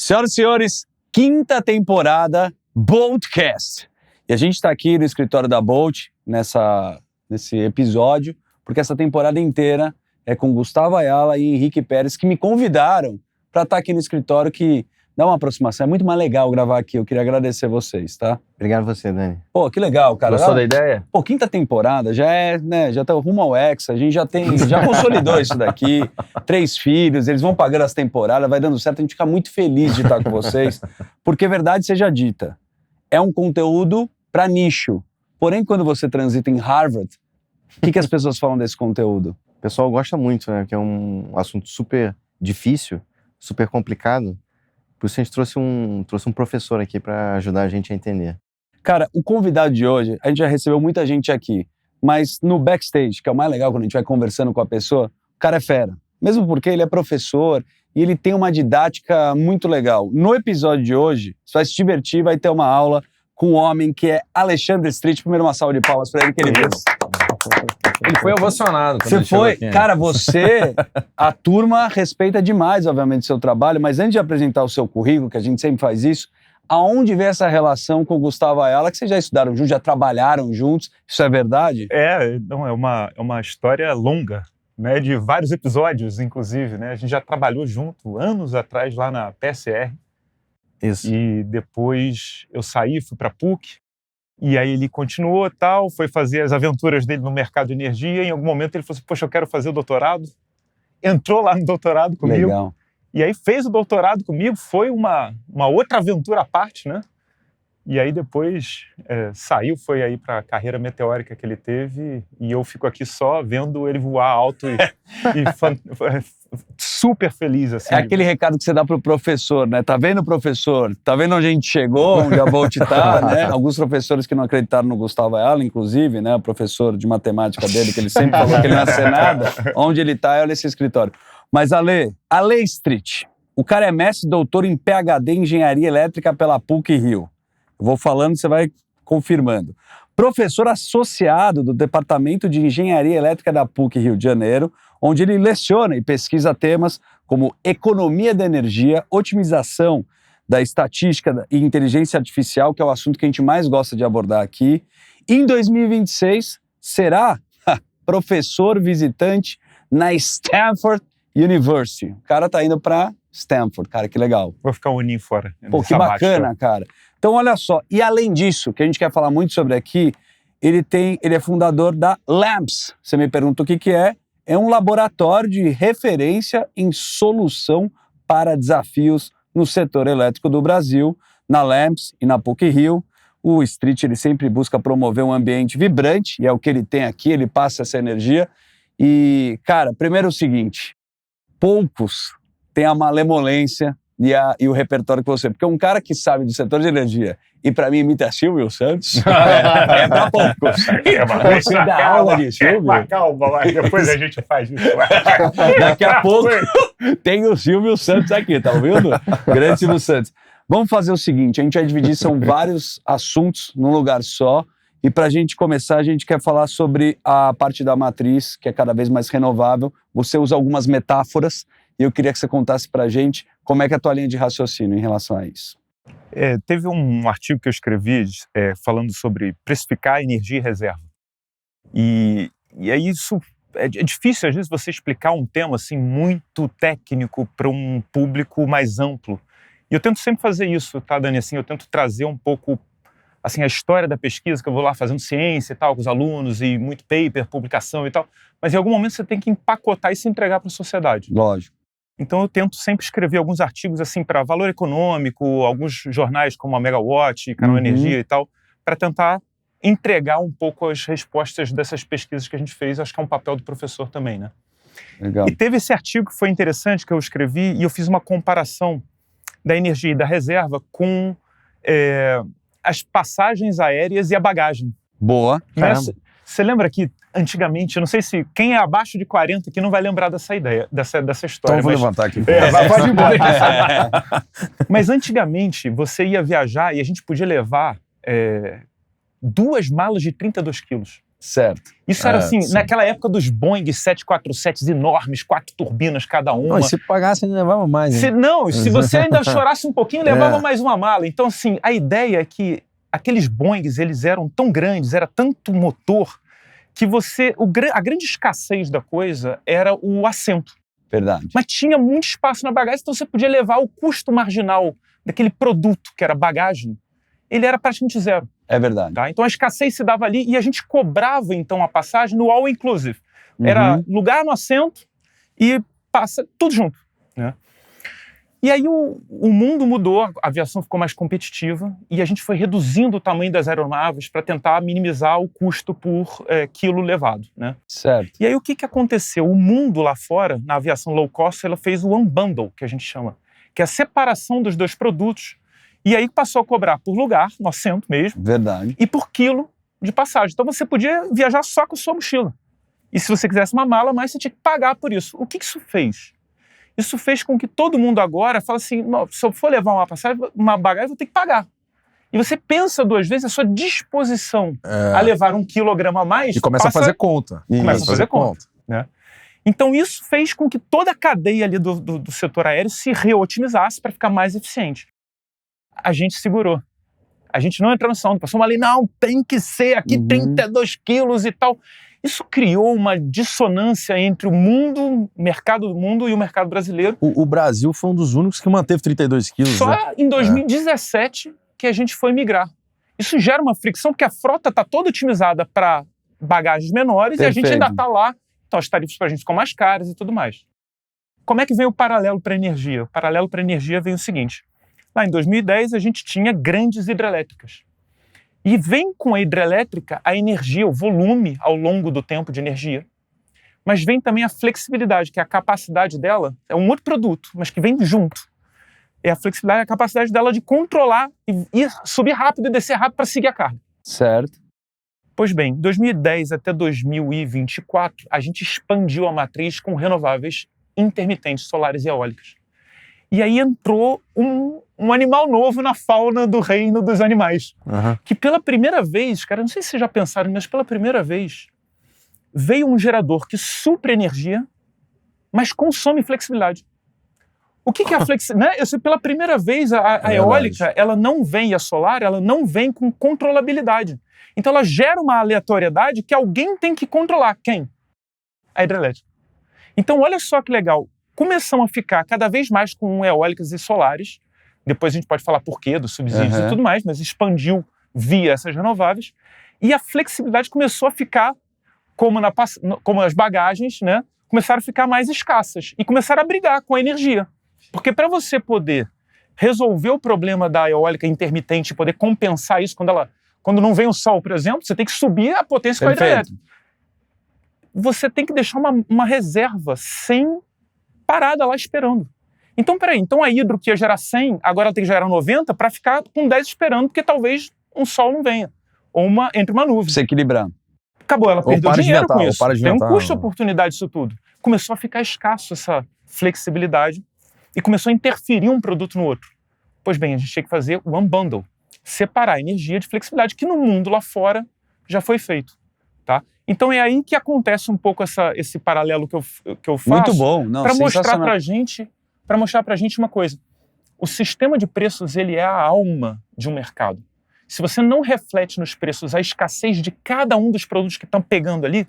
Senhoras e senhores, quinta temporada Boltcast. E a gente está aqui no escritório da Bolt, nesse episódio, porque essa temporada inteira é com Gustavo Ayala e Henrique Pérez, que me convidaram para estar aqui no escritório, que dá uma aproximação. É muito mais legal gravar aqui. Eu queria agradecer vocês, tá? Obrigado a você, Dani. Pô, que legal, cara. Gostou da ideia? Pô, quinta temporada, já é, né, já tá rumo ao Hexa, a gente já consolidou isso daqui, 3 filhos, eles vão pagando as temporadas, vai dando certo, a gente fica muito feliz de estar com vocês, porque verdade seja dita, é um conteúdo para nicho, porém quando você transita em Harvard, o que as pessoas falam desse conteúdo? O pessoal gosta muito, né, que é um assunto super difícil, super complicado, por isso a gente trouxe um professor aqui para ajudar a gente a entender. Cara, o convidado de hoje, a gente já recebeu muita gente aqui, mas no backstage, que é o mais legal quando a gente vai conversando com a pessoa, o cara é fera. Mesmo porque ele é professor e ele tem uma didática muito legal. No episódio de hoje, você vai se divertir, vai ter uma aula com um homem que é Alexandre Street. Primeiro uma salva de palmas para ele, que ele fez. Ele foi ovacionado. Você foi? Cara, a turma respeita demais, obviamente, o seu trabalho, mas antes de apresentar o seu currículo, que a gente sempre faz isso, aonde vem essa relação com o Gustavo Ayala, que vocês já estudaram juntos, já trabalharam juntos, isso é verdade? É uma história longa, né, de vários episódios, inclusive, né? A gente já trabalhou junto anos atrás lá na PSR. Isso. E depois eu saí, fui para a PUC, e aí ele continuou tal, foi fazer as aventuras dele no mercado de energia, e em algum momento ele falou assim, poxa, eu quero fazer o doutorado. Entrou lá no doutorado comigo. Legal. E aí fez o doutorado comigo, foi uma outra aventura à parte, né? E aí depois saiu, foi aí para a carreira meteórica que ele teve, e eu fico aqui só vendo ele voar alto e super feliz, assim. É aquele recado que você dá pro professor, né? Tá vendo, professor? Tá vendo onde a gente chegou, onde a Bolt tá, né? Alguns professores que não acreditaram no Gustavo Ayala, inclusive, né? O professor de matemática dele, que ele sempre falou que ele não ia ser nada. Onde ele tá, olha esse escritório. Mas Ale Street, o cara é mestre e doutor em PhD em Engenharia Elétrica pela PUC-Rio. Eu vou falando, você vai confirmando. Professor associado do Departamento de Engenharia Elétrica da PUC-Rio de Janeiro, onde ele leciona e pesquisa temas como economia da energia, otimização da estatística e inteligência artificial, que é o assunto que a gente mais gosta de abordar aqui. Em 2026, será professor visitante na Stanford University. O cara tá indo para Stanford, cara, que legal. Vou ficar um aninho fora. Pô, que bacana, cara. Então, olha só, e além disso, que a gente quer falar muito sobre aqui, ele é fundador da LAMPS. Você me pergunta o que é? É um laboratório de referência em solução para desafios no setor elétrico do Brasil. Na LAMPS e na PUC-Rio, o Street ele sempre busca promover um ambiente vibrante, e é o que ele tem aqui, ele passa essa energia. E, cara, primeiro é o seguinte, poucos têm a malemolência e o repertório que você... Porque um cara que sabe do setor de energia e pra mim imita Silvio Santos, é pra poucos. Você dá aula de Silvio? Calma, mas depois a gente faz isso. Daqui a pouco tem o Silvio Santos aqui, tá ouvindo? Grande Silvio Santos. Vamos fazer o seguinte, a gente vai dividir, são vários assuntos num lugar só, e pra gente começar, a gente quer falar sobre a parte da matriz, que é cada vez mais renovável. Você usa algumas metáforas, e eu queria que você contasse pra gente como é que é a tua linha de raciocínio em relação a isso. Teve um artigo que eu escrevi falando sobre precificar energia e reserva. E aí isso é difícil, às vezes, você explicar um tema assim, muito técnico para um público mais amplo. E eu tento sempre fazer isso, tá, Dani? Assim, eu tento trazer um pouco assim, a história da pesquisa, que eu vou lá fazendo ciência e tal, com os alunos, e muito paper, publicação e tal. Mas em algum momento você tem que empacotar e se entregar para a sociedade. Lógico. Então eu tento sempre escrever alguns artigos assim para Valor Econômico, alguns jornais como a Megawatt, Canal Energia e tal, para tentar entregar um pouco as respostas dessas pesquisas que a gente fez. Acho que é um papel do professor também, né? Legal. E teve esse artigo que foi interessante, que eu escrevi, e eu fiz uma comparação da energia e da reserva com as passagens aéreas e a bagagem. Boa. Você lembra que antigamente, eu não sei se quem é abaixo de 40 aqui não vai lembrar dessa ideia, dessa história. Então eu vou levantar aqui. Pode ir embora. Mas antigamente você ia viajar e a gente podia levar 2 malas de 32 quilos. Certo. Isso era assim, sim. naquela época dos Boeing 747 enormes, 4 turbinas cada uma. Não, e se pagasse, ainda levava mais. Se você ainda chorasse um pouquinho, levava mais uma mala. Então, assim, a ideia é que aqueles Boeings, eles eram tão grandes, era tanto motor, que a grande escassez da coisa era o assento. Verdade. Mas tinha muito espaço na bagagem, então você podia levar o custo marginal daquele produto, que era bagagem, ele era praticamente zero. É verdade. Tá? Então a escassez se dava ali e a gente cobrava então a passagem no all inclusive. Era lugar no assento e passa tudo junto. Né? E aí o mundo mudou, a aviação ficou mais competitiva e a gente foi reduzindo o tamanho das aeronaves para tentar minimizar o custo por quilo levado. Né? Certo. E aí o que aconteceu? O mundo lá fora, na aviação low cost, ela fez o unbundle, que a gente chama, que é a separação dos dois produtos. E aí passou a cobrar por lugar, no assento mesmo, Verdade. e por quilo de passagem. Então você podia viajar só com a sua mochila. E se você quisesse uma mala, mais você tinha que pagar por isso. O que isso fez? Isso fez com que todo mundo agora fale assim, se eu for levar uma passagem, uma bagagem, eu vou ter que pagar. E você pensa 2 vezes a sua disposição a levar 1 quilograma a mais. E começa a fazer conta. Começa a fazer conta. Né? Então isso fez com que toda a cadeia ali do setor aéreo se reotimizasse para ficar mais eficiente. A gente segurou. A gente não entrou no som, passou uma lei, não, tem que ser aqui 32 quilos e tal. Isso criou uma dissonância entre o mercado do mundo e o mercado brasileiro. O Brasil foi um dos únicos que manteve 32 quilos. Só em 2017 que a gente foi migrar. Isso gera uma fricção, porque a frota está toda otimizada para bagagens menores e a gente ainda está lá. Então as tarifas para a gente ficam mais caras e tudo mais. Como é que vem o paralelo para a energia? O paralelo para a energia vem o seguinte. Lá em 2010 a gente tinha grandes hidrelétricas. E vem com a hidrelétrica a energia, o volume ao longo do tempo de energia. Mas vem também a flexibilidade, que é a capacidade dela, é um outro produto, mas que vem junto. É a flexibilidade, a capacidade dela de controlar e subir rápido e descer rápido para seguir a carga. Certo. Pois bem, 2010 até 2024, a gente expandiu a matriz com renováveis intermitentes, solares e eólicas. E aí entrou um animal novo na fauna do reino dos animais. Que pela primeira vez, cara, não sei se vocês já pensaram, mas pela primeira vez, veio um gerador que supre energia, mas consome flexibilidade. O que é a flexibilidade? Né? Pela primeira vez, a eólica, ela não vem, e a solar, ela não vem com controlabilidade. Então ela gera uma aleatoriedade que alguém tem que controlar. Quem? A hidrelétrica. Então olha só que legal. Começamos a ficar cada vez mais com eólicas e solares. Depois a gente pode falar por quê, dos subsídios e tudo mais, mas expandiu via essas renováveis. E a flexibilidade começou a ficar, como as bagagens, né, começaram a ficar mais escassas e começaram a brigar com a energia. Porque para você poder resolver o problema da eólica intermitente e poder compensar isso quando não vem o sol, por exemplo, você tem que subir a potência com a hidrelétrica. Você tem que deixar uma reserva parada lá esperando. Então, peraí, a hidro que ia gerar 100, agora ela tem que gerar 90 para ficar com 10 esperando, porque talvez um sol não venha. Ou entre uma nuvem. Se equilibrando. Acabou, ela perdeu dinheiro com isso. Tem um custo de oportunidade isso tudo. Começou a ficar escasso essa flexibilidade e começou a interferir um produto no outro. Pois bem, a gente tinha que fazer o unbundle. Separar a energia de flexibilidade, que no mundo lá fora já foi feito. Tá? Então é aí que acontece um pouco esse paralelo que eu faço. Muito bom. Para mostrar pra gente uma coisa. O sistema de preços, ele é a alma de um mercado. Se você não reflete nos preços a escassez de cada um dos produtos que estão pegando ali,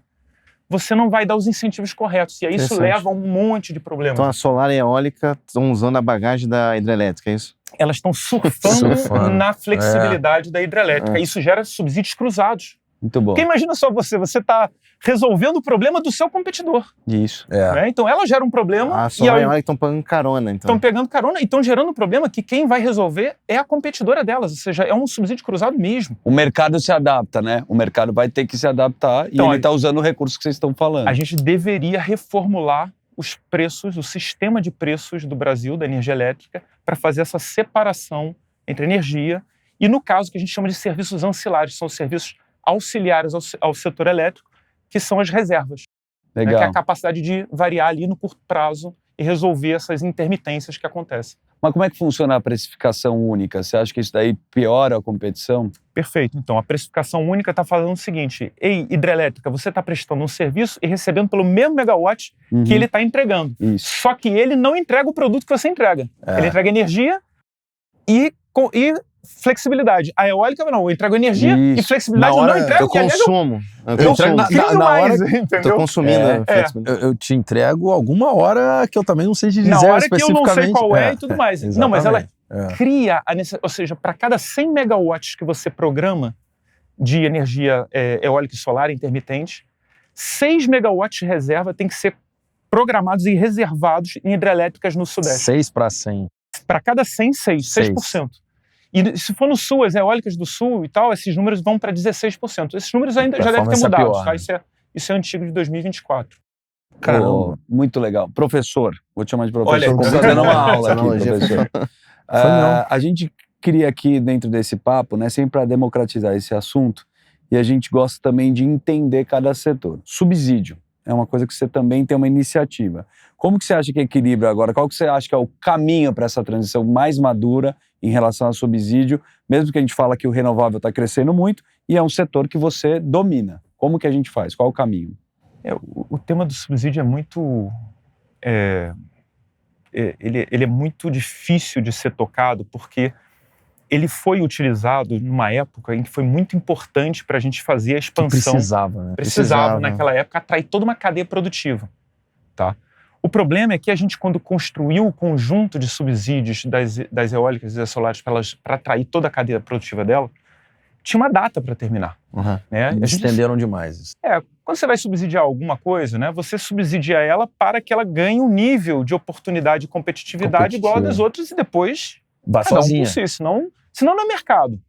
você não vai dar os incentivos corretos. E aí isso leva a um monte de problemas. Então a solar e a eólica estão usando a bagagem da hidrelétrica, é isso? Elas estão surfando na flexibilidade da hidrelétrica. Isso gera subsídios cruzados. Muito bom. Porque imagina só você está resolvendo o problema do seu competidor. Isso. Né? Então ela gera um problema. A solar e a eólica estão pegando carona, então. Estão pegando carona e estão gerando um problema que quem vai resolver é a competidora delas. Ou seja, é um subsídio cruzado mesmo. O mercado se adapta, né? O mercado vai ter que se adaptar e ele está usando o recurso que vocês estão falando. A gente deveria reformular os preços, o sistema de preços do Brasil, da energia elétrica, para fazer essa separação entre energia e, no caso, que a gente chama de serviços ancilares, são os serviços auxiliares ao setor elétrico, que são as reservas. Legal. Né, que é a capacidade de variar ali no curto prazo e resolver essas intermitências que acontecem. Mas como é que funciona a precificação única? Você acha que isso daí piora a competição? Perfeito. Então, a precificação única está falando o seguinte: ei, hidrelétrica, você está prestando um serviço e recebendo pelo mesmo megawatt que ele está entregando. Isso. Só que ele não entrega o produto que você entrega. Ele entrega energia e flexibilidade. A eólica, não. Eu entrego energia e flexibilidade, Na hora não entrego. Eu consumo. Eu entrego Crio na hora mais, Tô entendeu? consumindo. eu te entrego alguma hora que eu também não sei te dizer Na hora que eu não especificamente. sei qual é e tudo mais. Não, mas ela exatamente. cria a necessidade. Ou seja, para cada 100 megawatts que você programa de energia eólica e solar intermitente, 6 megawatts de reserva tem que ser programados e reservados em hidrelétricas no Sudeste. 6 para 100. Para cada 100, 6%. E se for no Sul, as eólicas do Sul e tal, esses números vão para 16%. Esses números ainda já devem ter mudado, pior, tá? né? Isso é antigo de 2024. Caramba, muito legal. Professor, vou te chamar de professor, Olha, como você está dando uma aula aqui, analogia. professor. A gente cria aqui dentro desse papo, né, sempre para democratizar esse assunto, e a gente gosta também de entender cada setor. Subsídio é uma coisa que você também tem uma iniciativa. Como que você acha que equilibra agora? Qual que você acha que é o caminho para essa transição mais madura em relação ao subsídio, mesmo que a gente fala que o renovável está crescendo muito e é um setor que você domina? Como que a gente faz? Qual o caminho? O tema do subsídio é muito... ele é muito difícil de ser tocado porque ele foi utilizado numa época em que foi muito importante para a gente fazer a expansão. Precisava, né? Precisava, naquela época, atrair toda uma cadeia produtiva. Tá? O problema é que a gente, quando construiu o conjunto de subsídios das eólicas e das solares para atrair toda a cadeia produtiva dela, tinha uma data para terminar. Né? Eles estenderam demais isso. Quando você vai subsidiar alguma coisa, né, você subsidia ela para que ela ganhe um nível de oportunidade e competitividade igual a das outras e depois Vai cada um sozinha. por si. Senão não é mercado.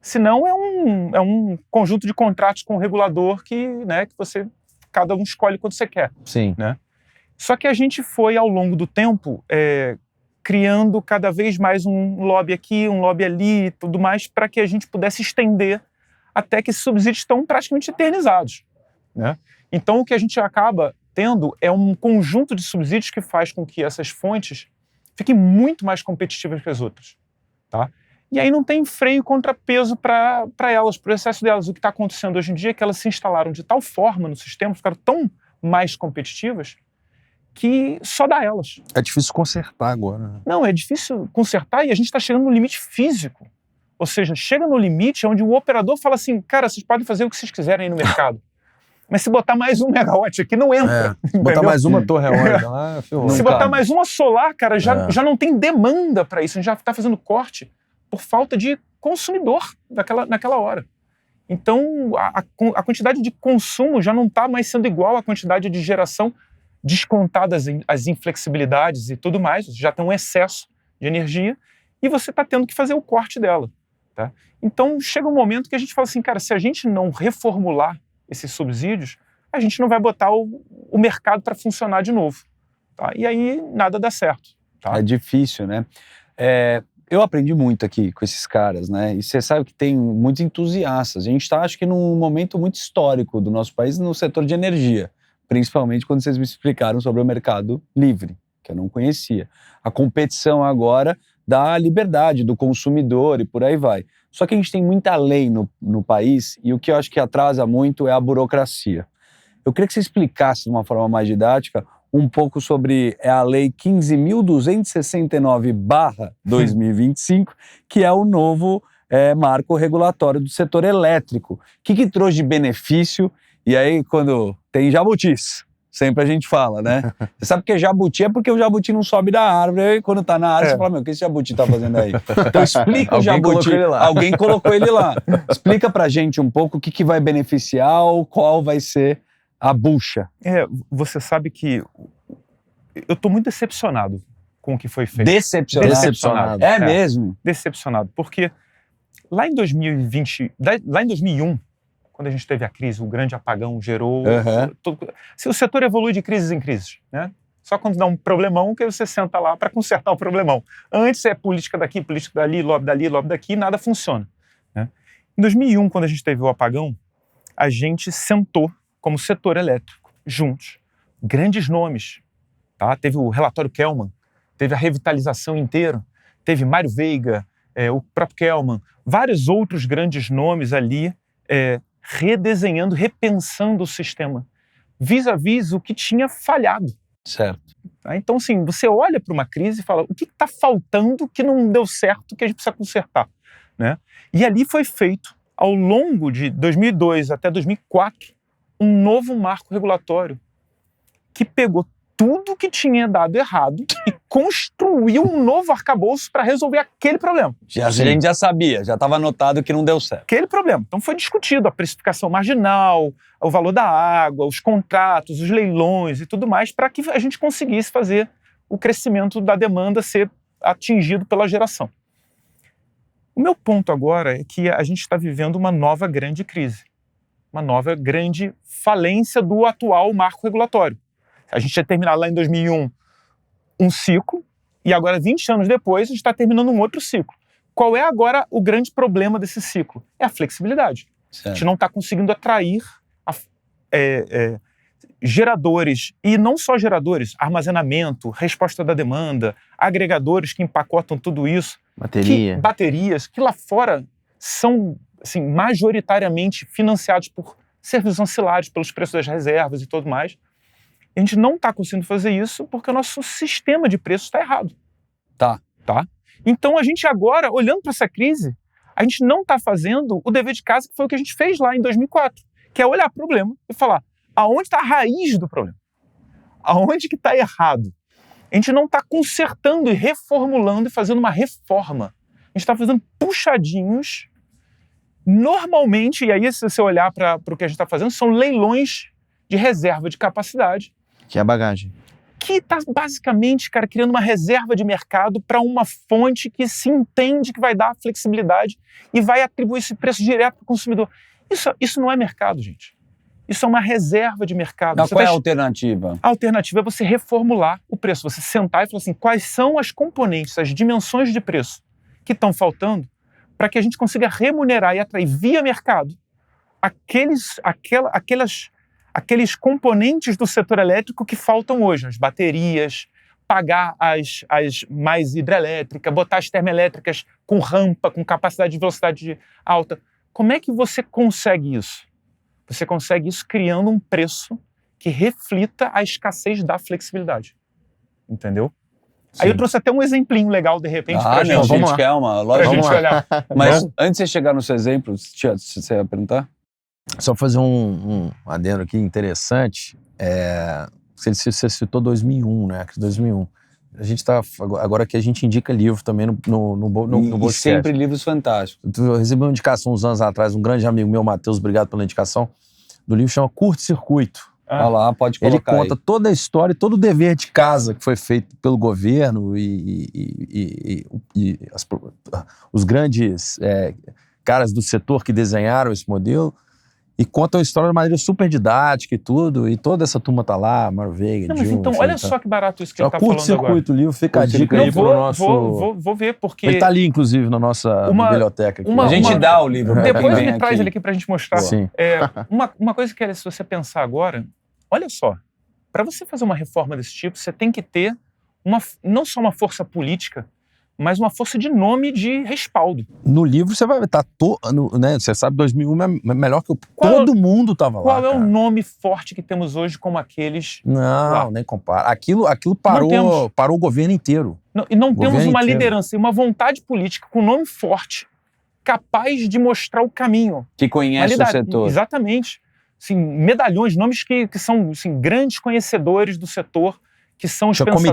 Senão é um conjunto de contratos com o regulador que cada um escolhe quando você quer. Sim. Só que a gente foi, ao longo do tempo, criando cada vez mais um lobby aqui, um lobby ali e tudo mais, para que a gente pudesse estender até que esses subsídios estão praticamente eternizados. Né? Então, o que a gente acaba tendo é um conjunto de subsídios que faz com que essas fontes fiquem muito mais competitivas que as outras. Tá? E aí não tem freio contrapeso para elas, para o excesso delas. O que está acontecendo hoje em dia é que elas se instalaram de tal forma no sistema, ficaram tão mais competitivas, que só dá elas. É difícil consertar agora. Né? Não, é difícil consertar e a gente está chegando no limite físico. Ou seja, chega no limite onde o operador fala assim, cara, vocês podem fazer o que vocês quiserem aí no mercado. Mas se botar mais 1 megawatt aqui, não entra. Botar mais uma torre eólica lá, ferrou. Se botar mais uma solar, cara, já não tem demanda para isso. A gente já está fazendo corte por falta de consumidor naquela hora. Então, a quantidade de consumo já não está mais sendo igual à quantidade de geração descontadas as inflexibilidades e tudo mais. Você já tem um excesso de energia e você está tendo que fazer o corte dela. Tá? Então, chega um momento que a gente fala assim, cara, se a gente não reformular esses subsídios, a gente não vai botar o mercado para funcionar de novo. Tá? E aí, nada dá certo. Tá? É difícil, né? Eu aprendi muito aqui com esses caras, né? E você sabe que tem muitos entusiastas. A gente está, acho que, num momento muito histórico do nosso país no setor de energia. Principalmente quando vocês me explicaram sobre o mercado livre, que eu não conhecia. A competição agora da liberdade do consumidor e por aí vai. Só que a gente tem muita lei no país e o que eu acho que atrasa muito é a burocracia. Eu queria que você explicasse de uma forma mais didática um pouco sobre a Lei 15.269/2025, que é o novo marco regulatório do setor elétrico. O que trouxe de benefício? E aí, quando tem jabutis, sempre a gente fala, né? Você sabe que jabuti é porque o jabuti não sobe da árvore, e quando tá na árvore, você fala, o que esse jabuti tá fazendo aí? Então explica o jabuti. Alguém colocou ele lá. Explica pra gente um pouco o que vai beneficiar ou qual vai ser a bucha. Você sabe que eu tô muito decepcionado com o que foi feito. Decepcionado. É mesmo? Decepcionado. Porque lá em 2001, quando a gente teve a crise, o grande apagão gerou... o setor evolui de crises em crises, né? Só quando dá um problemão que você senta lá para consertar o problemão. Antes é política daqui, política dali, lobby daqui, nada funciona. Né? Em 2001, quando a gente teve o apagão, a gente sentou como setor elétrico, juntos. Grandes nomes. Tá? Teve o relatório Kelman, teve a revitalização inteira, teve Mário Veiga, o próprio Kelman, vários outros grandes nomes ali redesenhando, repensando o sistema, vis-à-vis o que tinha falhado. Certo. Então, assim, você olha para uma crise e fala, o que está faltando que não deu certo, que a gente precisa consertar, né? E ali foi feito, ao longo de 2002 até 2004, um novo marco regulatório que pegou tudo que tinha dado errado e construiu um novo arcabouço para resolver aquele problema. A gente já sabia, já estava anotado que não deu certo. Aquele problema. Então foi discutido a precificação marginal, o valor da água, os contratos, os leilões e tudo mais, para que a gente conseguisse fazer o crescimento da demanda ser atingido pela geração. O meu ponto agora é que a gente está vivendo uma nova grande crise, uma nova grande falência do atual marco regulatório. A gente tinha terminado lá em 2001 um ciclo, e agora, 20 anos depois, a gente está terminando um outro ciclo. Qual é agora o grande problema desse ciclo? É a flexibilidade. Certo. A gente não está conseguindo atrair geradores, e não só geradores, armazenamento, resposta da demanda, agregadores que empacotam tudo isso. Baterias, que lá fora são assim, majoritariamente financiados por serviços ancilares, pelos preços das reservas e tudo mais. A gente não está conseguindo fazer isso porque o nosso sistema de preços está errado. Tá. Então a gente agora, olhando para essa crise, a gente não está fazendo o dever de casa que foi o que a gente fez lá em 2004, que é olhar o problema e falar aonde está a raiz do problema, aonde que está errado. A gente não está consertando e reformulando e fazendo uma reforma. A gente está fazendo puxadinhos. Normalmente, e aí se você olhar para o que a gente está fazendo, são leilões de reserva de capacidade. Que é a bagagem. Que está basicamente, cara, criando uma reserva de mercado para uma fonte que se entende que vai dar flexibilidade e vai atribuir esse preço direto para o consumidor. Isso não é mercado, gente. Isso é uma reserva de mercado. Mas qual é a alternativa? A alternativa é você reformular o preço, você sentar e falar assim, quais são as componentes, as dimensões de preço que estão faltando para que a gente consiga remunerar e atrair via mercado aqueles componentes do setor elétrico que faltam hoje, as baterias, pagar as mais hidrelétricas, botar as termoelétricas com rampa, com capacidade de velocidade alta. Como é que você consegue isso? Você consegue isso criando um preço que reflita a escassez da flexibilidade. Entendeu? Sim. Aí eu trouxe até um exemplinho legal, de repente, pra gente. A gente quer uma pra gente olhar. Mas antes de você chegar no seu exemplo, você ia perguntar? Só fazer um adendo aqui interessante. Você citou 2001, né? 2001. A gente está agora que a gente indica livro também no podcast. E sempre livros fantásticos. Eu recebi uma indicação uns anos atrás, um grande amigo meu, Matheus, obrigado pela indicação, do livro chama Curto Circuito. Olha lá, pode colocar. Ele conta toda a história, todo o dever de casa que foi feito pelo governo e os grandes caras do setor que desenharam esse modelo. E conta a história de maneira super didática e tudo, e toda essa turma tá lá, Mário Veiga, Dilma, então, olha só que barato isso que ele tá falando agora. Curto-circuito, livro, fica a dica aí pro nosso... Vou ver, porque... Ele tá ali, inclusive, na nossa biblioteca. Aqui. A gente dá o livro. Depois ele traz ele aqui pra gente mostrar. Sim. Uma coisa que, se você pensar agora, olha só, para você fazer uma reforma desse tipo, você tem que ter não só uma força política, mas uma força de nome de respaldo. No livro você vai estar né? Você sabe, 2001 é melhor que todo mundo estava lá. Qual é o nome forte que temos hoje como aqueles? Não, nem compara. Aquilo parou o governo inteiro. E não temos uma liderança e uma vontade política com nome forte, capaz de mostrar o caminho. Que conhece o setor. Exatamente. Assim, medalhões, nomes que são assim, grandes conhecedores do setor, que são os pensadores.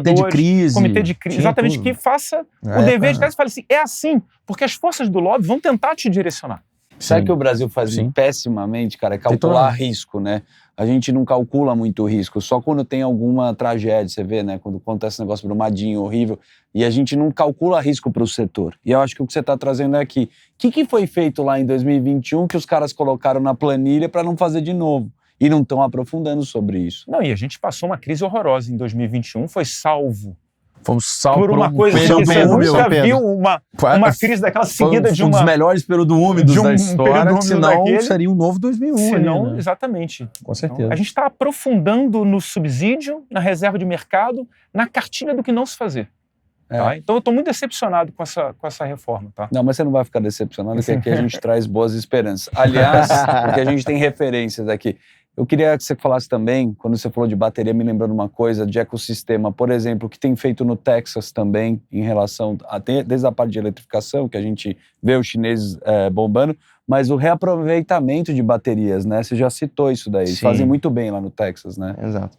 Comitê de crise. Exatamente, tudo. Que faça o dever de casa e fale assim, é assim, porque as forças do lobby vão tentar te direcionar. Sabe que o Brasil faz pessimamente, cara? É calcular risco, né? A gente não calcula muito o risco, só quando tem alguma tragédia, você vê, né? Quando acontece um negócio Brumadinho, horrível, e a gente não calcula risco para o setor. E eu acho que o que você está trazendo é aqui. O que foi feito lá em 2021 que os caras colocaram na planilha para não fazer de novo? E não estão aprofundando sobre isso. Não, e a gente passou uma crise horrorosa em 2021, foi salvo. Fomos salvos por uma coisa que você nunca viu uma crise daquela seguida de uma... Um dos melhores períodos úmidos da história, senão seria um novo 2001. Senão, né? Exatamente. Com certeza. Então, a gente está aprofundando no subsídio, na reserva de mercado, na cartilha do que não se fazer. Tá? Então eu estou muito decepcionado com essa reforma. Tá? Não, mas você não vai ficar decepcionado, porque aqui a gente traz boas esperanças. Aliás, porque a gente tem referências aqui. Eu queria que você falasse também, quando você falou de bateria, me lembrando uma coisa de ecossistema, por exemplo, que tem feito no Texas também, em relação, desde a parte de eletrificação, que a gente vê os chineses bombando, mas o reaproveitamento de baterias, né? Você já citou isso daí, eles fazem muito bem lá no Texas, né? Exato.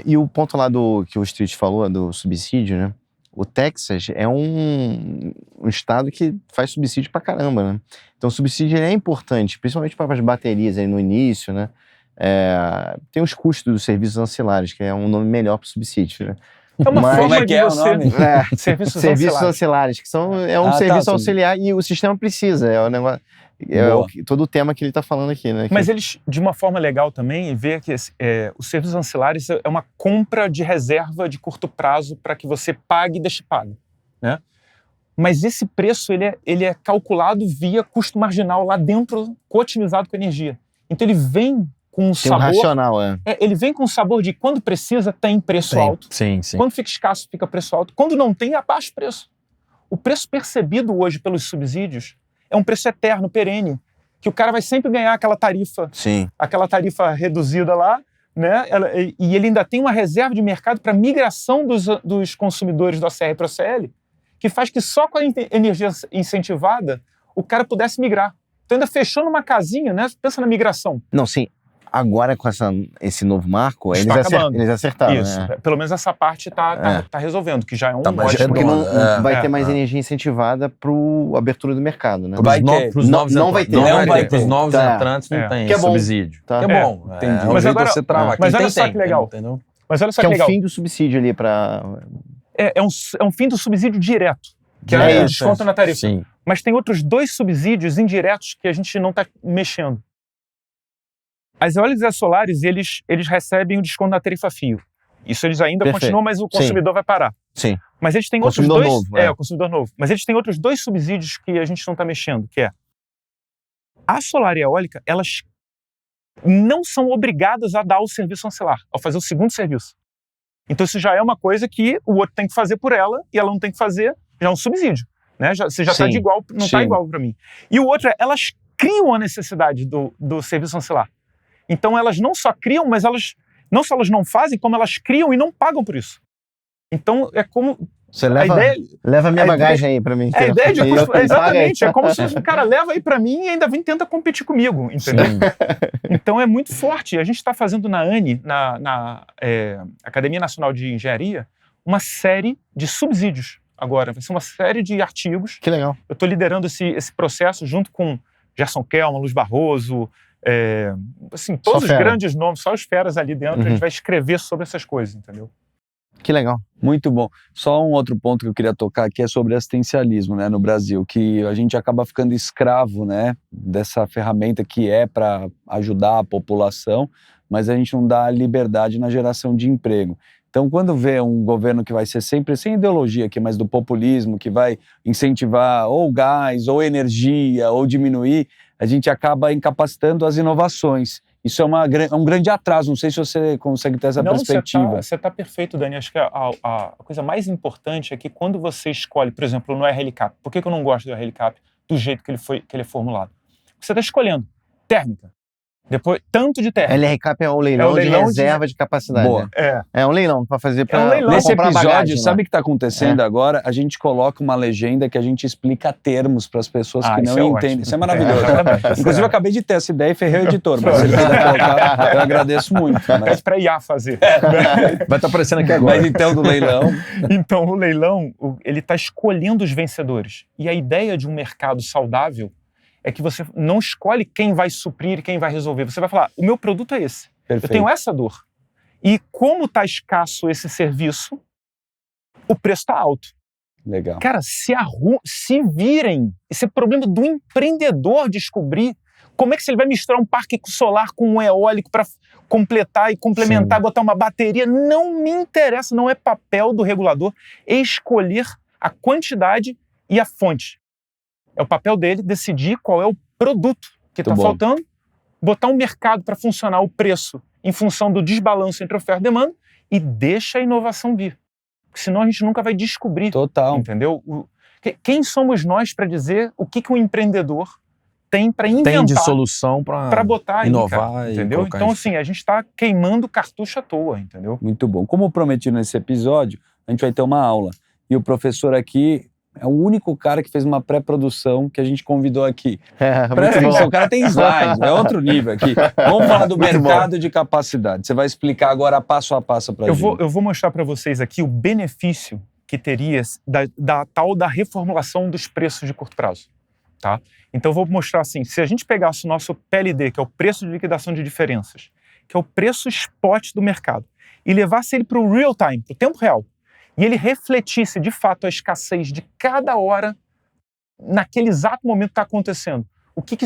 E o ponto lá que o Street falou, do subsídio, né? O Texas é um estado que faz subsídio pra caramba, né? Então o subsídio é importante, principalmente para as baterias aí no início, né? Tem os custos dos serviços ancilares, que é um nome melhor para o subsídio, né? É uma Mas- forma Como é que de é o você... nome? Serviços Serviços ancilares. ancilares, que é um Ah, tá, serviço sim. auxiliar e o sistema precisa, é o negócio, Boa. todo o tema que ele está falando aqui, né? Mas eles, de uma forma legal também, vê que os serviços ancilares é uma compra de reserva de curto prazo para que você pague e deixe pago, né? Mas esse preço ele é calculado via custo marginal lá dentro, cotimizado com energia. Então ele vem com um Tem um sabor... racional, ele vem com um sabor de quando precisa tem preço alto, Sim. quando fica escasso fica preço alto, quando não tem abaixa o preço. O preço percebido hoje pelos subsídios é um preço eterno, perene, que o cara vai sempre ganhar aquela tarifa reduzida lá, né? E ele ainda tem uma reserva de mercado para migração dos consumidores do ACR para o OCL, que faz que só com a energia incentivada o cara pudesse migrar. Então ainda fechou numa casinha, né? Pensa na migração. Não, sim. Agora com esse novo marco, Está acabando. eles acertaram, Isso. né? Pelo menos essa parte tá resolvendo, que já é um Tá mais ótimo... Porque não redondo, vai ter mais energia incentivada para a abertura do mercado, né? Vai ter. Pros novos Não vai ter. Não Não vai vai ter. Pros ter. novos Tá. entrantes não tem Que é bom. subsídio. Tá. Que é bom. Entendi. É um Mas jeito agora- de você travar. mas Quem olha tem, só tem, que legal. entendeu? Mas olha só Que que é o legal. fim do subsídio ali para... É um fim do subsídio direto, que é Direto, o desconto na tarifa. Sim. Mas tem outros 2 subsídios indiretos que a gente não está mexendo. As eólicas solares, eles recebem o desconto na tarifa fio. Isso eles ainda Perfeito. continuam, mas o consumidor vai parar. Sim. Mas eles têm Consumidor outros 2... novo, o consumidor novo. Mas eles têm outros 2 subsídios que a gente não está mexendo, que é a solar e a eólica, elas não são obrigadas a dar o serviço ancilar, ao fazer o segundo serviço. Então isso já é uma coisa que o outro tem que fazer por ela e ela não tem que fazer, já é um subsídio. Né? Você já está Sim. de igual, não está Sim. igual para mim. E o outro é, elas criam a necessidade do serviço ancilar. Então elas não só criam, mas elas não fazem, como elas criam e não pagam por isso. Então é como... Você a ideia, leva minha a bagagem aí para mim. a ideia de E eu custo, pago aí. exatamente, é como se o cara leva aí para mim e ainda vem tenta competir comigo, entendeu? Então é muito forte. A gente está fazendo na ANE, na Academia Nacional de Engenharia, uma série de subsídios agora. Vai ser uma série de artigos. Que legal. Eu estou liderando esse processo junto com Gerson Kelman, Luz Barroso, assim, todos os fera. grandes nomes, só os feras ali dentro, a gente vai escrever sobre essas coisas, entendeu? Que legal. Muito bom. Só um outro ponto que eu queria tocar aqui é sobre assistencialismo, né, no Brasil, que a gente acaba ficando escravo, né, dessa ferramenta que é para ajudar a população, mas a gente não dá liberdade na geração de emprego. Então, quando vê um governo que vai ser sempre, sem ideologia aqui, mas do populismo, que vai incentivar ou gás, ou energia, ou diminuir, a gente acaba incapacitando as inovações. Isso é um grande atraso, não sei se você consegue ter essa perspectiva. Você está perfeito, Dani. Acho que a coisa mais importante é que quando você escolhe, por exemplo, no RLCAP, por que eu não gosto do RLCAP do jeito que ele é formulado? Você está escolhendo térmica, depois tanto de térmica. LRCAP é o leilão, de reserva de capacidade. Boa. Né? É um leilão para fazer para um leilão. Nesse comprar episódio, bagagem, sabe o né? que está acontecendo agora? A gente coloca uma legenda que a gente explica termos para as pessoas que isso não é entendem. ótimo. Isso é maravilhoso. Exatamente. Inclusive, eu acabei de ter essa ideia e ferrei o editor, mas se ele quiser colocar, eu agradeço muito. Pede para IA fazer. Vai estar aparecendo aqui agora. Mas então, do leilão, Então, o leilão, ele está escolhendo os vencedores. E a ideia de um mercado saudável é que você não escolhe quem vai suprir e quem vai resolver. Você vai falar, o meu produto é esse. perfeito. Eu tenho essa dor. E como está escasso esse serviço, o preço está alto. Legal. Cara, se virem. Esse é problema do empreendedor descobrir como é que ele vai misturar um parque solar com um eólico para completar e complementar, botar uma bateria. Não me interessa, não é papel do regulador escolher a quantidade e a fonte. É o papel dele decidir qual é o produto que está faltando, botar um mercado para funcionar o preço em função do desbalanço entre oferta e demanda e deixa a inovação vir. porque senão a gente nunca vai descobrir, Total. entendeu? Quem somos nós para dizer o que um empreendedor tem para inventar, Tem de solução para botar aí, inovar cara, e entendeu? colocar Então, em- assim, a gente está queimando cartucho à toa, entendeu? Muito bom. Como prometido nesse episódio, a gente vai ter uma aula. E o professor aqui é o único cara que fez uma pré-produção que a gente convidou aqui. Presta Muito bom. atenção, o cara tem slide, é outro nível aqui. Vamos falar do Muito mercado de capacidade. Você vai explicar agora passo a passo para a gente. Eu vou mostrar para vocês aqui o benefício que teria da tal da reformulação dos preços de curto prazo, tá? Então eu vou mostrar assim, se a gente pegasse o nosso PLD, que é o preço de liquidação de diferenças, que é o preço spot do mercado, e levasse ele para o real time, para o tempo real, e ele refletisse de fato a escassez de cada hora naquele exato momento que está acontecendo, o que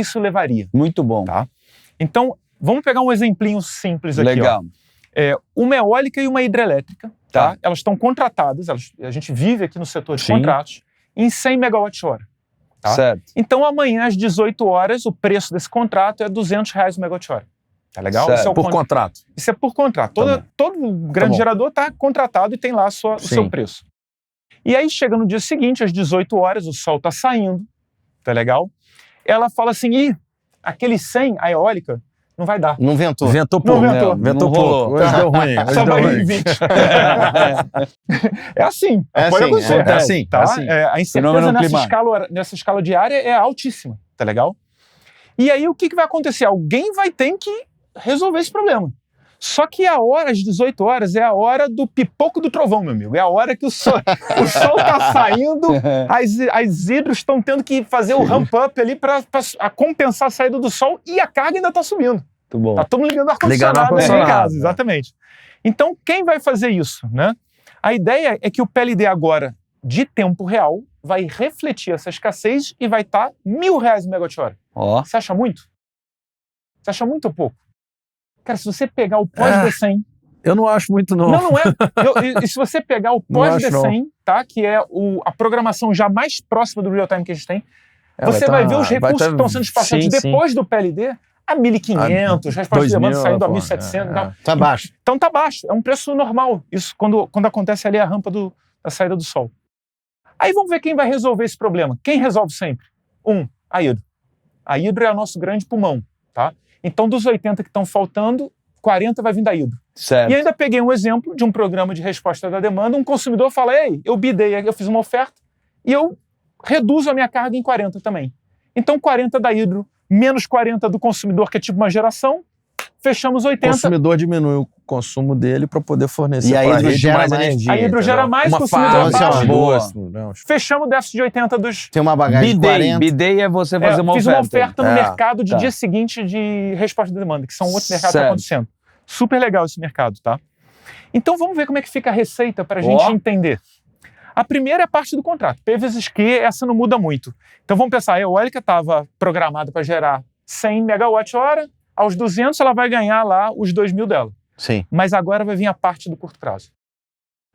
isso levaria? Muito bom. Tá. Então, vamos pegar um exemplinho simples aqui. Legal. Ó. Uma eólica e uma hidrelétrica, tá? Tá. Elas estão contratadas, a gente vive aqui no setor de Sim. contratos, em 100 megawatt-hora. Tá? Certo. Então, amanhã, às 18 horas, o preço desse contrato é R$200 o megawatt-hora. Tá legal? Certo. Isso é o Por contrato. Isso é por contrato. Tá Todo grande bom. gerador está contratado e tem lá o seu Sim. preço. E aí, chega no dia seguinte, às 18 horas, o sol está saindo, tá legal? Ela fala assim, aquele 100, a eólica, não vai dar. Não ventou. Ventou pouco. Não ventou. Ventou Não pouco. rolou. Hoje deu ruim. Hoje Só deu vai ruim. em 20. É assim. É Pode assim, acontecer. é assim, Tá? é assim. A Fenômeno incerteza climático. nessa escala diária é altíssima, tá legal? E aí o que vai acontecer? Alguém vai ter que resolver esse problema. Só que a hora, às 18 horas, é a hora do pipoco do trovão, meu amigo. É a hora que o sol tá saindo, as hidros estão tendo que fazer o ramp-up ali para compensar a saída do sol e a carga ainda está subindo. Muito bom. Tá todo mundo ligando Ligando ar-condicionado o aí em ar-condicionado, casa, é. exatamente. Então, quem vai fazer isso, né? A ideia é que o PLD agora, de tempo real, vai refletir essa escassez e vai estar R$1.000 o megawatt-hora. Ó, Você acha muito? Você acha muito ou pouco? Cara, se você pegar o pós-D100... Eu não acho muito, não. Não é. E se você pegar o Não acho, pós-D100, tá? Que é a programação já mais próxima do real-time que a gente tem, Ela você vai ver os recursos que estão sendo sim, despachados sim. depois do PLD a 1.500, resposta de demanda saindo a 1.700 e tal. Tá baixo. Então tá baixo, é um preço normal. Isso quando acontece ali a rampa da saída do sol. Aí vamos ver quem vai resolver esse problema. Quem resolve sempre? A hidro. A hidro é o nosso grande pulmão, tá? Então dos 80 que estão faltando, 40 vai vir da hidro. certo. E ainda peguei um exemplo de um programa de resposta da demanda, um consumidor fala, eu bidei, eu fiz uma oferta e eu reduzo a minha carga em 40 também. Então 40 da hidro, menos 40 do consumidor, que é tipo uma geração, fechamos O 80. consumidor diminui o consumo dele para poder fornecer E a para a hidro rede gera mais mais. energia. A hidro gera entendeu? mais, uma consumidor fase, baixa. duas. Fechamos o déficit de 80 dos... Tem uma bagagem de Bidei. 40. Bidei é você fazer uma fiz oferta. uma oferta no É, mercado de tá. dia seguinte de resposta da demanda, que são outros mercados que Certo. estão acontecendo. Super legal esse mercado, tá? Então vamos ver como é que fica a receita para a gente entender. A primeira é a parte do contrato. P vezes Q, essa não muda muito. Então vamos pensar, a eólica estava programada para gerar 100 megawatt-hora, aos 200 ela vai ganhar lá os 2.000 dela. Sim. Mas agora vai vir a parte do curto prazo.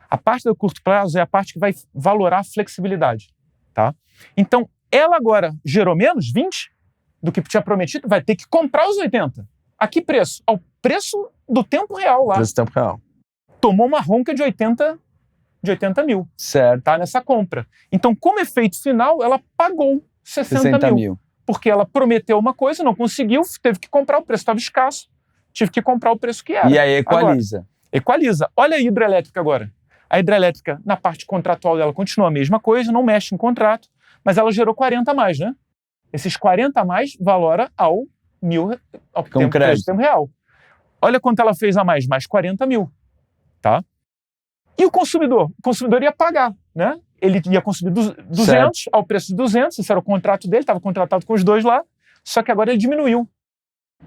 A parte do curto prazo é a parte que vai valorar a flexibilidade, tá? Então, ela agora gerou menos, 20, do que tinha prometido, vai ter que comprar os 80. A que preço? Ao preço do tempo real lá. Preço tempo real. Tomou uma ronca de 80 mil, Certo. tá? Nessa compra. Então, como efeito final, ela pagou 60 mil. Porque ela prometeu uma coisa, não conseguiu, teve que comprar, o preço estava escasso, tive que comprar o preço que era. E aí equaliza. Equaliza. Olha a hidrelétrica agora. A hidrelétrica, na parte contratual dela, continua a mesma coisa, não mexe em contrato, mas ela gerou 40 a mais, né? Esses 40 a mais valora ao tempo real. Olha quanto ela fez a mais 40 mil, tá? E o consumidor? O consumidor ia pagar, né? Ele ia consumir 200 ao preço de 200, esse era o contrato dele, estava contratado com os dois lá, só que agora ele diminuiu.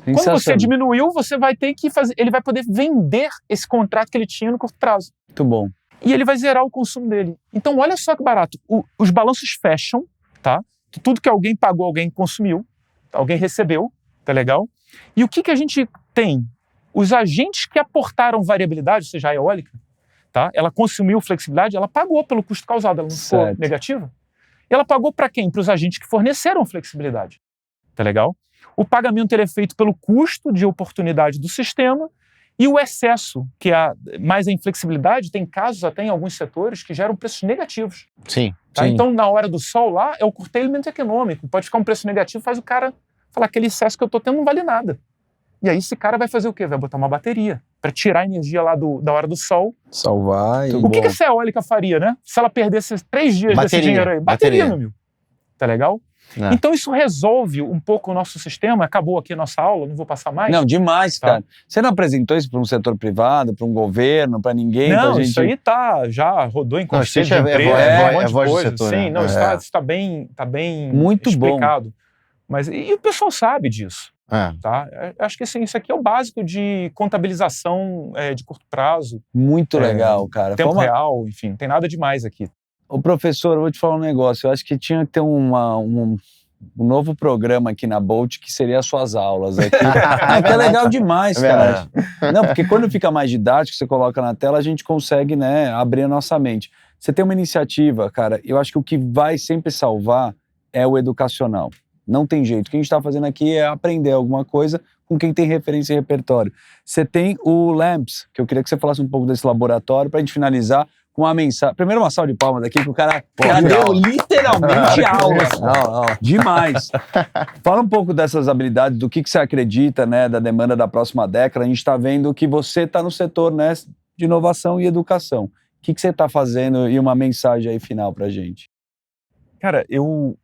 Como você diminuiu, você vai ter que fazer, ele vai poder vender esse contrato que ele tinha no curto prazo. Muito bom. E ele vai zerar o consumo dele. Então, olha só que barato. Os balanços fecham, tá? Tudo que alguém pagou, alguém consumiu, alguém recebeu, tá legal? E o que a gente tem? Os agentes que aportaram variabilidade, ou seja, a eólica, tá? Ela consumiu flexibilidade, ela pagou pelo custo causado, ela não ficou negativa. E ela pagou para quem? Para os agentes que forneceram flexibilidade, tá legal? O pagamento ele é feito pelo custo de oportunidade do sistema E o excesso, que é mais a inflexibilidade, tem casos até em alguns setores que geram preços negativos. Sim. Tá? Sim. Então, na hora do sol lá, é o curtailamento econômico. Pode ficar um preço negativo, faz o cara falar aquele excesso que eu estou tendo não vale nada. E aí esse cara vai fazer o quê? Vai botar uma bateria para tirar a energia lá da hora do sol. Salvar e... O que essa eólica faria, né? Se ela perdesse 3 dias desse Bateria. dinheiro aí. Bateria, meu amigo. Tá legal? É. Então isso resolve um pouco o nosso sistema. Acabou aqui a nossa aula, não vou passar mais. Não, demais, Tá. cara. Você não apresentou isso para um setor privado, para um governo, para ninguém? Não, pra gente... isso aí já rodou em conselho de isso é empresa, voz- um monte é de voz do coisa. setor, Sim, né? não, É. isso tá bem Muito bom. explicado. Mas, e o pessoal sabe disso, É. tá? Acho que assim, isso aqui é o básico de contabilização de curto prazo, Muito legal, cara. tempo Foi uma- real, enfim, não tem nada demais aqui. Ô, professor, eu vou te falar um negócio. Eu acho que tinha que ter um novo programa aqui na Bolt que seria as suas aulas aqui. Que é legal demais, É cara. Não, porque quando fica mais didático, você coloca na tela, a gente consegue, né, abrir a nossa mente. Você tem uma iniciativa, cara, eu acho que o que vai sempre salvar é o educacional. Não tem jeito. O que a gente está fazendo aqui é aprender alguma coisa com quem tem referência e repertório. Você tem o LAMPS, que eu queria que você falasse um pouco desse laboratório para a gente finalizar com uma mensagem. Primeiro uma salva de palmas aqui, que o cara deu literalmente aula. Não. Demais. Fala um pouco dessas habilidades, do que você acredita, né, da demanda da próxima década. A gente está vendo que você está no setor, né, de inovação e educação. O que você está fazendo e uma mensagem aí final para a gente? Cara, eu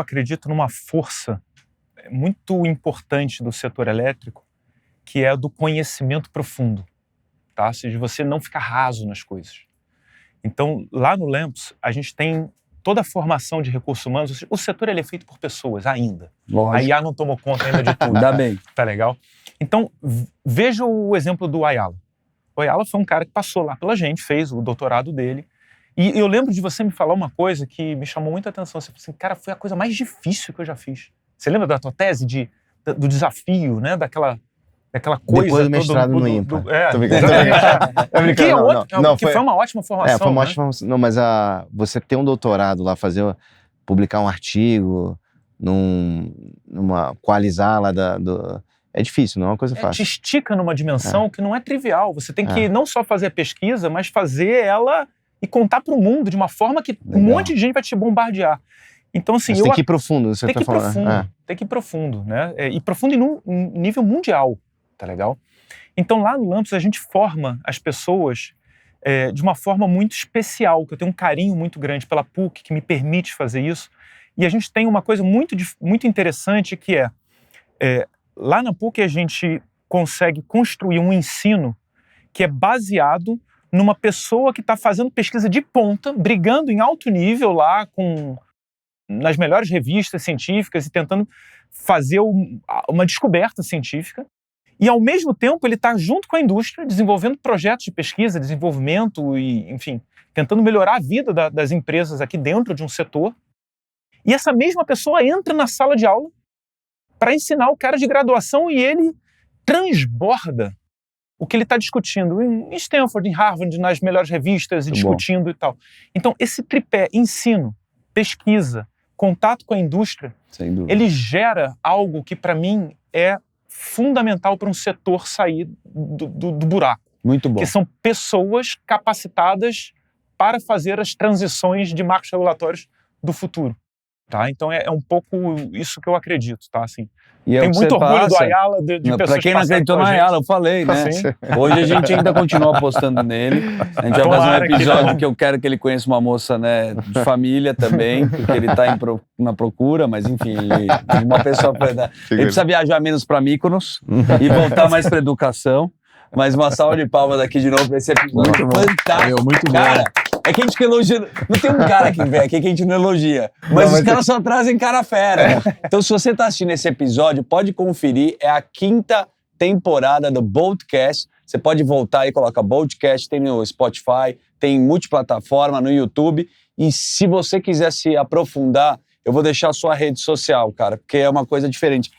acredito numa força muito importante do setor elétrico, que é a do conhecimento profundo, tá? Ou seja, você não ficar raso nas coisas. Então, lá no LAMPS, a gente tem toda a formação de recursos humanos. Ou seja, o setor ele é feito por pessoas ainda. A Lógico. IA não tomou conta ainda de tudo. Ainda bem. Tá legal? Então, veja o exemplo do Ayala. O Ayala foi um cara que passou lá pela gente, fez o doutorado dele. E eu lembro de você me falar uma coisa que me chamou muita atenção. Você falou assim, cara, foi a coisa mais difícil que eu já fiz. Você lembra da tua tese do desafio, né? Daquela coisa... Depois do mestrado no IMPA. Tô brincando. Tô brincando, Que, é não, que foi uma ótima formação, foi uma né? ótima formação. Não, mas você ter um doutorado lá, publicar um artigo, coalizar lá é difícil, não é uma coisa Te fácil. estica numa dimensão que não é trivial. Você tem que não só fazer a pesquisa, mas fazer ela e contar para o mundo de uma forma que um monte de gente vai te bombardear. Então, assim, Mas tem que ir profundo, você tem tá que ir falando. profundo, tem que ir profundo, né? E profundo em nível mundial, tá legal? Então, lá no LAMPS, a gente forma as pessoas de uma forma muito especial, que eu tenho um carinho muito grande pela PUC, que me permite fazer isso. E a gente tem uma coisa muito interessante, que lá na PUC a gente consegue construir um ensino que é baseado numa pessoa que está fazendo pesquisa de ponta, brigando em alto nível lá nas melhores revistas científicas e tentando fazer uma descoberta científica. E, ao mesmo tempo, ele está junto com a indústria, desenvolvendo projetos de pesquisa, desenvolvimento e, enfim, tentando melhorar a vida das empresas aqui dentro de um setor. E essa mesma pessoa entra na sala de aula para ensinar o cara de graduação e ele transborda o que ele está discutindo em Stanford, em Harvard, nas melhores revistas e discutindo e tal. Então, esse tripé, ensino, pesquisa, contato com a indústria, Sem dúvida. ele gera algo que, para mim, é fundamental para um setor sair do buraco. Muito bom. Que são pessoas capacitadas para fazer as transições de marcos regulatórios do futuro. Tá? Então, é um pouco isso que eu acredito. Tá? Assim, E é tem o que muito você orgulho do passa. Ayala, de pessoas Pra quem não passaram acreditou com a na gente. Ayala, eu falei, né? Assim. Hoje a gente ainda continua apostando nele. A gente vai fazer um Tomara que episódio não. que eu quero que ele conheça uma moça, né, de família também, porque ele tá na procura, mas enfim, uma pessoa... Ele precisa viajar menos para Mykonos e voltar mais para educação. Mas uma salva de palmas aqui de novo pra esse episódio Muito bom. fantástico. Muito bom. Cara, é que a gente que elogia. Não tem um cara que vem aqui que a gente não elogia. Mas os caras só trazem cara fera. Então, se você tá assistindo esse episódio, pode conferir. É a 5ª temporada do Boltcast. Você pode voltar e coloca Boltcast, tem no Spotify, tem multiplataforma, no YouTube. E se você quiser se aprofundar, eu vou deixar a sua rede social, cara, porque é uma coisa diferente.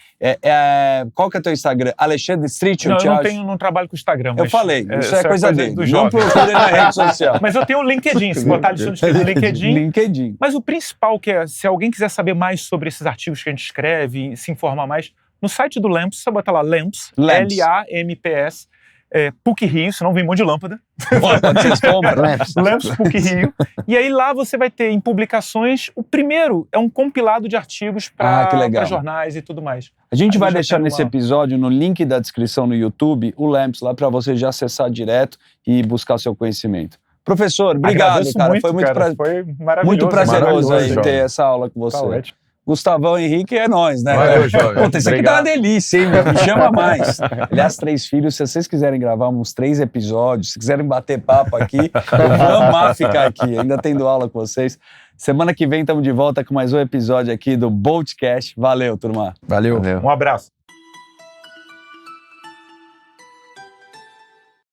Qual que é o teu Instagram? Alexandre Street, Não, eu te eu acho? não trabalho com o Instagram. Eu mas, falei, isso é coisa dele. do Não jovem. procure na rede social. Mas eu tenho o LinkedIn, se botar Alexandre Street no LinkedIn. LinkedIn. Mas o principal que se alguém quiser saber mais sobre esses artigos que a gente escreve, se informar mais, No site do Lamps, você bota lá Lamps, Lamps. Lamps, PUC Rio, senão vem um monte de lâmpada. Pode ser compra. Lamps PUC Rio. E aí lá você vai ter em publicações, o primeiro é um compilado de artigos Que para legal. jornais e tudo mais. A gente Aí vai já deixar tem nesse uma- episódio, no link da descrição no YouTube, o Lamps lá para você já acessar direto e buscar o seu conhecimento. Professor, obrigado, Agradeço cara. muito, Foi muito, cara. Foi maravilhoso. muito prazeroso aí Maravilhoso, ter jovem. essa aula com você. Tá ótimo. Gustavão Henrique é nós, né? Valeu, jovem. Puta, isso aqui tá uma delícia, hein? Me chama mais. Aliás, 3 filhos, se vocês quiserem gravar uns 3 episódios, se quiserem bater papo aqui, eu vou amar ficar aqui, ainda tendo aula com vocês. Semana que vem estamos de volta com mais um episódio aqui do Boltcast. Valeu, turma. Valeu. Valeu. Um abraço.